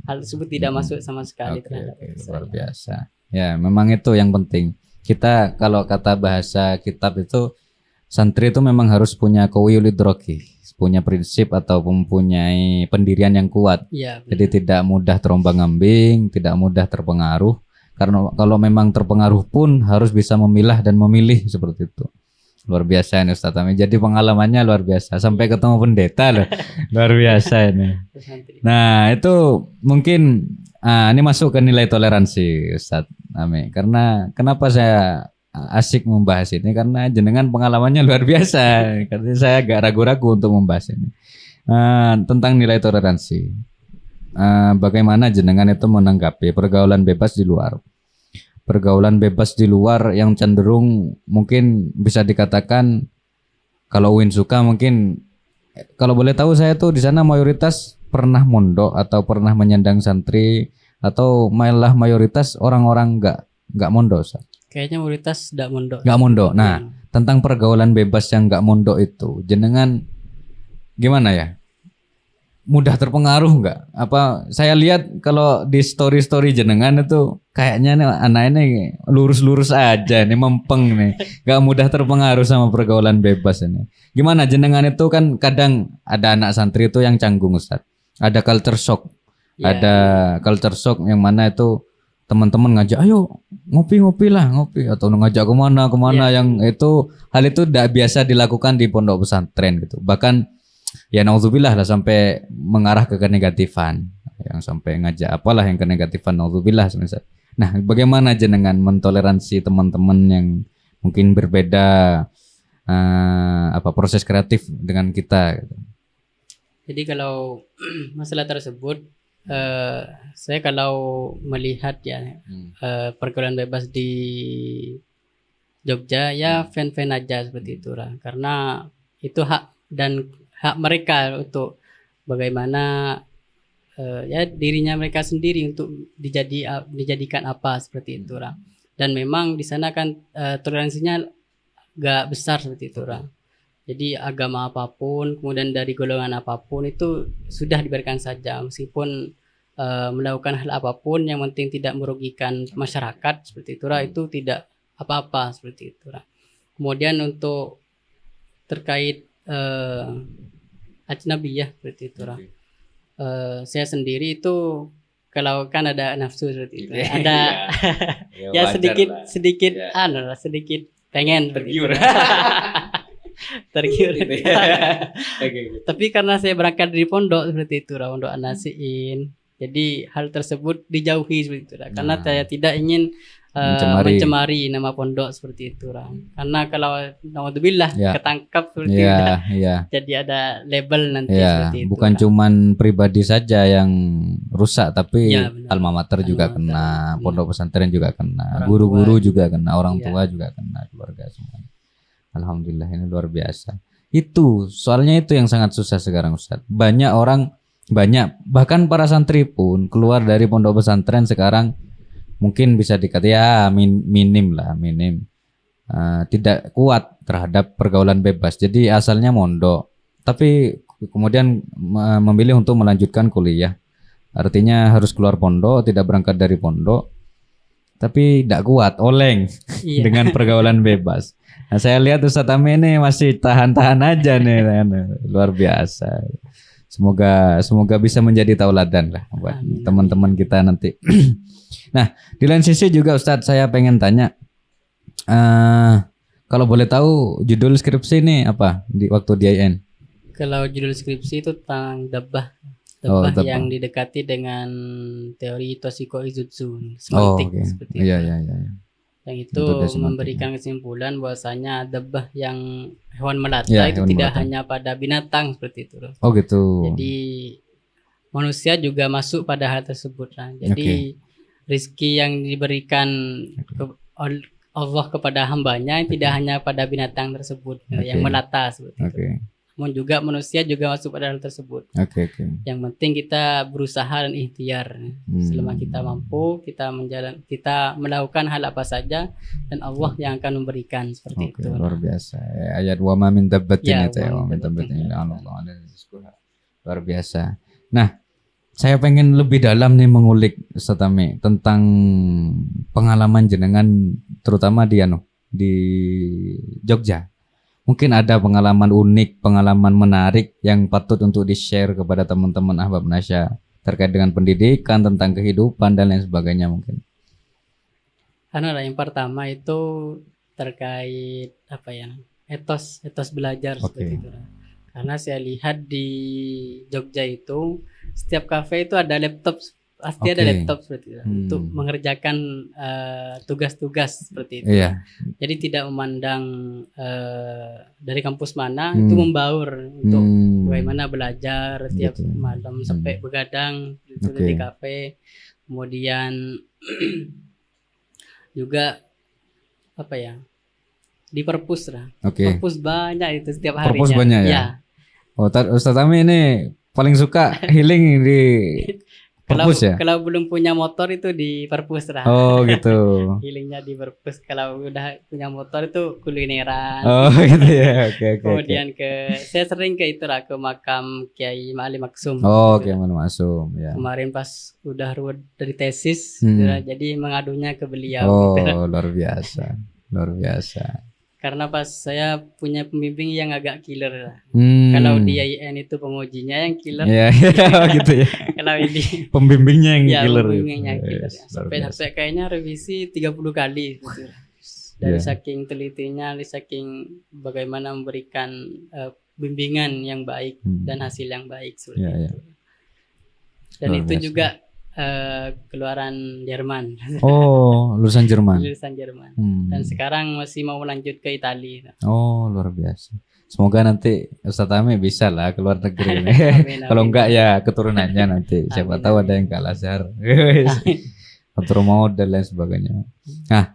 hal tersebut tidak masuk sama sekali terhadap saya. Luar biasa. Ya, memang itu yang penting. Kita kalau kata bahasa kitab itu, santri itu memang harus punya qawiyyul idraki, punya prinsip atau mempunyai pendirian yang kuat. Jadi tidak mudah terombang-ambing, tidak mudah terpengaruh. Karena kalau memang terpengaruh pun harus bisa memilah dan memilih seperti itu. Luar biasa ini Ustaz Ami. Jadi pengalamannya luar biasa. Sampai ketemu pendeta loh. Luar biasa ini. Nah, itu mungkin ini masuk ke nilai toleransi Ustaz Ami. Karena kenapa saya asik membahas ini, karena jenengan pengalamannya luar biasa. Karena saya agak ragu-ragu untuk membahas ini tentang nilai toleransi. Bagaimana jenengan itu menanggapi pergaulan bebas di luar? Pergaulan bebas di luar yang cenderung mungkin bisa dikatakan, kalau Win suka mungkin, kalau boleh tahu saya tuh di sana mayoritas pernah mondok atau pernah menyandang santri, atau malah mayoritas orang-orang nggak mondok. Kayaknya mayoritas nggak mondok. Nah, tentang pergaulan bebas yang nggak mondok itu, jenengan gimana ya? Mudah terpengaruh nggak? Apa saya lihat kalau di story jenengan itu kayaknya nih anak ini lurus-lurus aja nih, mempeng nih, nggak mudah terpengaruh sama pergaulan bebas ini. Gimana jenengan itu? Kan kadang ada anak santri itu yang canggung Ustaz. Ada culture shock, ada culture shock yang mana itu teman-teman ngajak, ayo ngopi atau ngajak kemana yang itu hal itu tidak biasa dilakukan di pondok pesantren gitu. Bahkan ya naudzubillah lah sampai mengarah ke kenegatifan, yang sampai ngajak apalah yang kenegatifan, naudzubillah. Nah, bagaimana jenengan mentoleransi teman-teman yang mungkin berbeda proses kreatif dengan kita gitu. Jadi kalau masalah tersebut, saya kalau melihat pergaulan bebas di Jogja ya fan-fan aja seperti itu lah, karena itu hak dan hak mereka untuk bagaimana ya dirinya mereka sendiri untuk dijadikan apa seperti itu Ra. Dan memang di sana kan toleransinya gak besar seperti itu Ra. Jadi agama apapun, kemudian dari golongan apapun itu sudah diberikan saja, meskipun melakukan hal apapun yang penting tidak merugikan masyarakat seperti itu Ra, itu tidak apa-apa seperti itu Ra. Kemudian untuk terkait ajnabiyah seperti itu Ra. Saya sendiri itu kalau kan ada nafsu seperti itu, ada ya sedikit sedikit pengen tergiur. Tergiur gitu ya. Tapi karena saya berangkat dari pondok seperti itu Ra, pondok An-Nasiin, jadi hal tersebut dijauhi seperti itu Ra. Karena saya tidak ingin mencemari nama pondok seperti itu Ra. Karena kalau naudzubillah ketangkap seperti itu, jadi ada label nanti seperti itu. Bukan cuman pribadi saja yang rusak, tapi alma mater juga kena, pondok pesantren juga kena, guru-guru juga kena, orang tua juga kena, keluarga semua. Alhamdulillah, ini luar biasa. Itu soalnya itu yang sangat susah sekarang Ustadz. Banyak bahkan para santri pun keluar dari pondok pesantren sekarang mungkin bisa dikatakan ya minim. Tidak kuat terhadap pergaulan bebas. Jadi asalnya mondok, tapi kemudian memilih untuk melanjutkan kuliah. Artinya harus keluar pondok, tidak berangkat dari pondok, tapi tidak kuat, oleng dengan pergaulan bebas. Nah, saya lihat Ustadz Ami ini masih tahan-tahan aja nih, luar biasa. Semoga bisa menjadi tauladan lah buat teman-teman kita nanti. Nah, di lain sisi juga Ustadz, saya pengen tanya, kalau boleh tahu judul skripsi ini apa waktu di IN? Kalau judul skripsi itu tentang dabbah yang didekati dengan teori Toshiko Izutsu, semantik seperti itu. Yang itu memberikan kesimpulan bahwasanya dabbah yang hewan melata itu tidak hanya pada binatang seperti itu. Oh gitu. Jadi manusia juga masuk pada hal tersebut. Jadi rizki yang diberikan Allah kepada hambanya tidak hanya pada binatang tersebut yang melata seperti itu. Namun juga manusia juga masuk pada hal tersebut. Yang penting kita berusaha dan ikhtiar. Selama kita mampu, kita melakukan hal apa saja dan Allah yang akan memberikan seperti itu. Luar biasa. Ayat wa ma min dabbatin itu ya, wa min dabbatin Allah. Luar biasa. Nah, saya pengen lebih dalam nih mengulik Ustaz Ami tentang pengalaman jenengan terutama di Jogja. Mungkin ada pengalaman unik, pengalaman menarik yang patut untuk di-share kepada teman-teman Ahbab Nasya terkait dengan pendidikan, tentang kehidupan dan lain sebagainya mungkin. Yang pertama itu terkait etos belajar seperti itu. Karena saya lihat di Jogja itu setiap kafe itu ada laptop, pasti ada laptop seperti itu untuk mengerjakan tugas-tugas seperti itu. Jadi tidak memandang dari kampus mana, itu membaur untuk bagaimana belajar tiap malam sampai begadang itu di kafe. Kemudian juga di perpus lah. Perpus banyak itu setiap harinya. Perpus banyak ya. Ustaz Ami ini paling suka healing di perpus ya? Kalau belum punya motor itu di perpus lah. Oh gitu. Healingnya di perpus. Kalau udah punya motor itu kulineran. Oh gitu ya. Kemudian saya sering ke makam Kiai Ma'ali Maksum. Oh Kiai Ma'ali Maksum ya. Kemarin pas udah dari tesis, jadi mengadunya ke beliau. Oh luar biasa. Karena pas saya punya pembimbing yang agak killer lah. Kalau di IAIN itu pengujinya yang killer. Gitu ya. Kalau ini pembimbingnya yang killer. Sampai kayaknya revisi 30 kali gitu. Dari saking telitinya, saking bagaimana memberikan bimbingan yang baik dan hasil yang baik seperti itu. Dan itu juga keluaran Jerman. Oh, lulusan Jerman. Dan sekarang masih mau lanjut ke Italia. Oh, luar biasa. Semoga nanti Ustaz Ami bisa lah keluar negeri ini. Kalau enggak ya keturunannya nanti. Siapa tahu ada yang ke Al-Azhar. Maud dan lain sebagainya. Nah,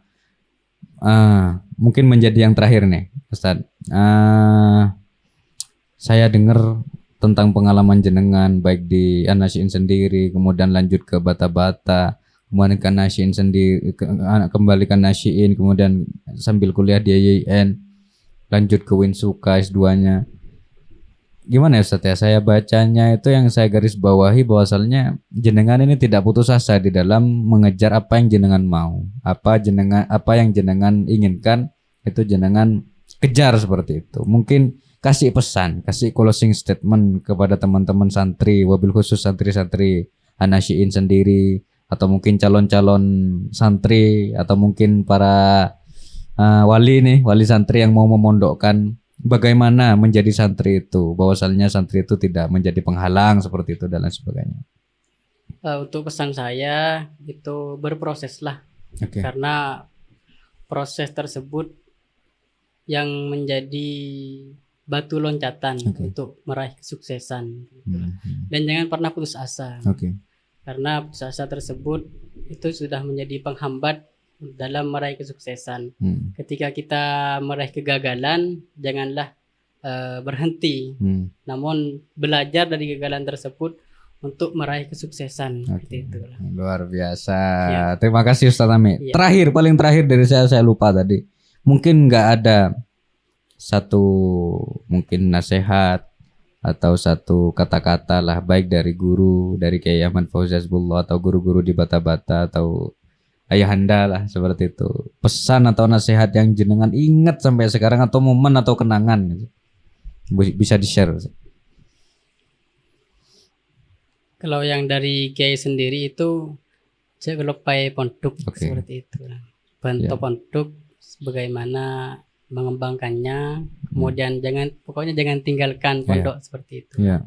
mungkin menjadi yang terakhir nih, Ustaz. saya dengar tentang pengalaman jenengan baik di An-Nasyiin sendiri, kemudian lanjut ke Bata-Bata, kemudian ke Nasyiin sendiri, kembali ke Nasyiin, kemudian sambil kuliah di IAIN, lanjut ke Winsuka S2-nya. Gimana ya Ustaz ya? Saya bacanya itu yang saya garis bawahi bahwasannya jenengan ini tidak putus asa di dalam mengejar apa yang jenengan mau. Apa yang jenengan inginkan itu jenengan kejar seperti itu. Mungkin kasih pesan, kasih closing statement kepada teman-teman santri, wabil khusus santri-santri An-Nasyiin sendiri, atau mungkin calon-calon santri, atau mungkin para wali santri yang mau memondokkan, bagaimana menjadi santri itu, bahwasannya santri itu tidak menjadi penghalang seperti itu dan lain sebagainya. Untuk pesan saya itu berproseslah, Oke. karena proses tersebut yang menjadi batu loncatan untuk meraih kesuksesan. Dan jangan pernah putus asa. Karena putus asa tersebut itu sudah menjadi penghambat dalam meraih kesuksesan. Ketika kita meraih kegagalan, janganlah berhenti. Namun belajar dari kegagalan tersebut untuk meraih kesuksesan. Seperti itu. Luar biasa. Ya. Terima kasih Ustaz Ami. Ya. Paling terakhir dari saya lupa tadi. Mungkin nggak ada satu mungkin nasihat atau satu kata-kata lah, baik dari guru, dari Kiai Ahmad Fauzi Hasbullah atau guru-guru di Bata-Bata atau ayahanda lah seperti itu. Pesan atau nasihat yang jenengan ingat sampai sekarang atau momen atau kenangan bisa di-share. Kalau yang dari Kiai sendiri itu saya kelopai pondok seperti itu. Bantu pondok bagaimana mengembangkannya, kemudian pokoknya jangan tinggalkan pondok seperti itu. Ya,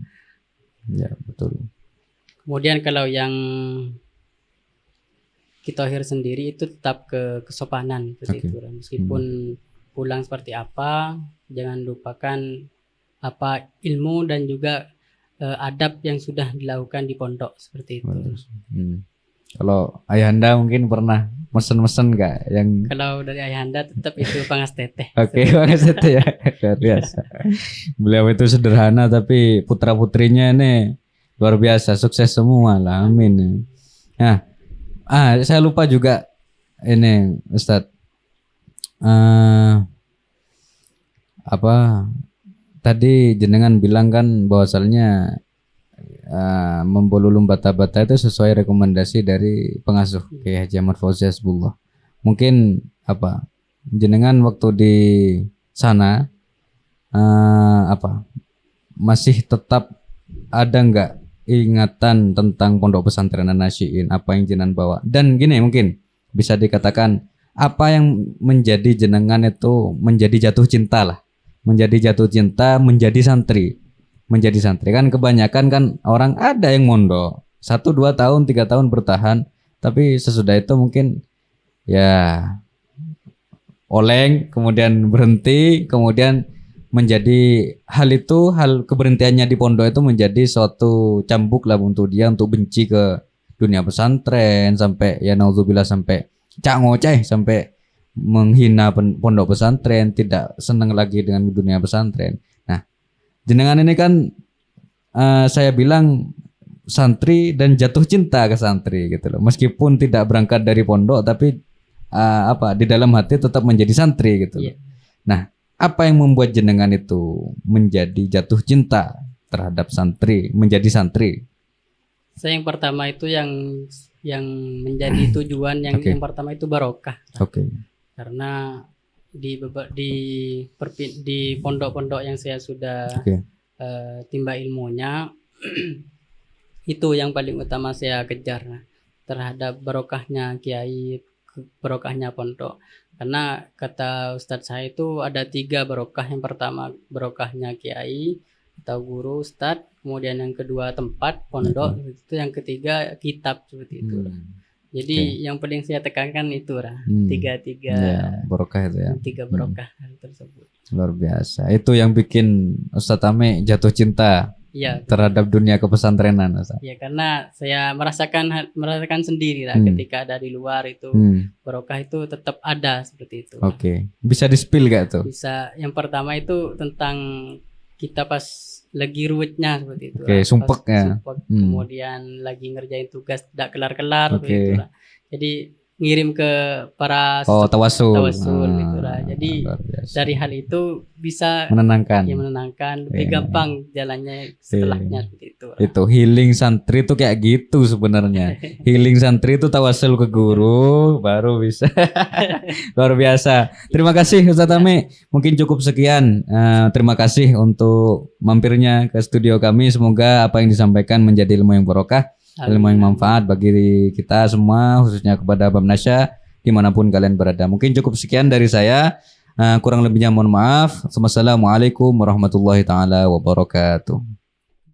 betul. Kemudian kalau yang Kitohir sendiri itu tetap kesopanan seperti itu. Meskipun pulang seperti apa, jangan lupakan apa ilmu dan juga adab yang sudah dilakukan di pondok seperti itu. Kalau ayahanda mungkin pernah mesen-mesen nggak yang? Kalau dari ayahanda tetap itu pangas teteh. Pangas teteh ya, luar biasa. Beliau itu sederhana tapi putra putrinya ini luar biasa, sukses semua lah, amin. Nah, saya lupa juga ini Ustadz, tadi jenengan bilang kan bahwasannya Membolulum Bata-Bata itu sesuai rekomendasi dari pengasuh Kiai Haji Ahmad Fauzi Hasbullah. Mungkin jenengan waktu di sana masih tetap ada nggak ingatan tentang pondok pesantren An-Nasyiin, apa yang jenengan bawa? Dan gini mungkin bisa dikatakan apa yang menjadi jenengan itu menjadi jatuh cinta menjadi santri kan. Kebanyakan kan orang ada yang mondok 1-2 tahun 3 tahun bertahan, tapi sesudah itu mungkin ya oleng, kemudian berhenti, kemudian menjadi hal keberhentiannya di pondok itu menjadi suatu cambuk lah untuk dia untuk benci ke dunia pesantren, sampai ya naudzubillah sampai ngoceh, sampai menghina pondok pesantren, tidak senang lagi dengan dunia pesantren. Jenengan ini kan saya bilang santri dan jatuh cinta ke santri gitu loh. Meskipun tidak berangkat dari pondok tapi di dalam hati tetap menjadi santri gitu loh. Nah, apa yang membuat jenengan itu menjadi jatuh cinta terhadap santri, menjadi santri? Saya yang pertama itu yang menjadi tujuan yang pertama itu barokah. Karena di pondok-pondok yang saya sudah timba ilmunya itu yang paling utama saya kejar terhadap barokahnya kiai, barokahnya pondok. Karena kata Ustadz saya itu ada 3 barokah. Yang pertama barokahnya kiai atau guru Ustadz, kemudian yang kedua tempat pondok, itu yang ketiga kitab seperti itu. Jadi yang paling saya tekankan itu tiga barokah itu ya. 3 barokah tersebut. Luar biasa. Itu yang bikin Ustadz Ame jatuh cinta terhadap dunia kepesantrenan, Ustadz. Ya, karena saya merasakan sendiri lah ketika ada di luar itu barokah itu tetap ada seperti itu. Bisa di-spill gak tuh? Bisa. Yang pertama itu tentang kita pas lagi ruwetnya seperti itu. Oke, Pas sumpek ya. sumpek, Hmm. kemudian lagi ngerjain tugas tidak kelar-kelar Oke. seperti itu lah. Jadi ngirim ke para Oh, tawasul. tawasul gitu lah. Jadi luar biasa. dari hal itu bisa Menenangkan. ya menenangkan, lebih Iya. gampang jalannya setelahnya seperti itu. Itu healing santri itu kayak gitu sebenarnya. Healing santri itu tawasul ke guru baru bisa. Luar biasa. Terima kasih Ustaz Tami. Mungkin cukup sekian. Terima kasih untuk mampirnya ke studio kami. Semoga apa yang disampaikan menjadi ilmu yang barokah, ilmu yang manfaat bagi kita semua, khususnya kepada Bab Nasya dimanapun kalian berada. Mungkin cukup sekian dari saya. Kurang lebihnya mohon maaf. Wassalamualaikum warahmatullahi taala wabarakatuh.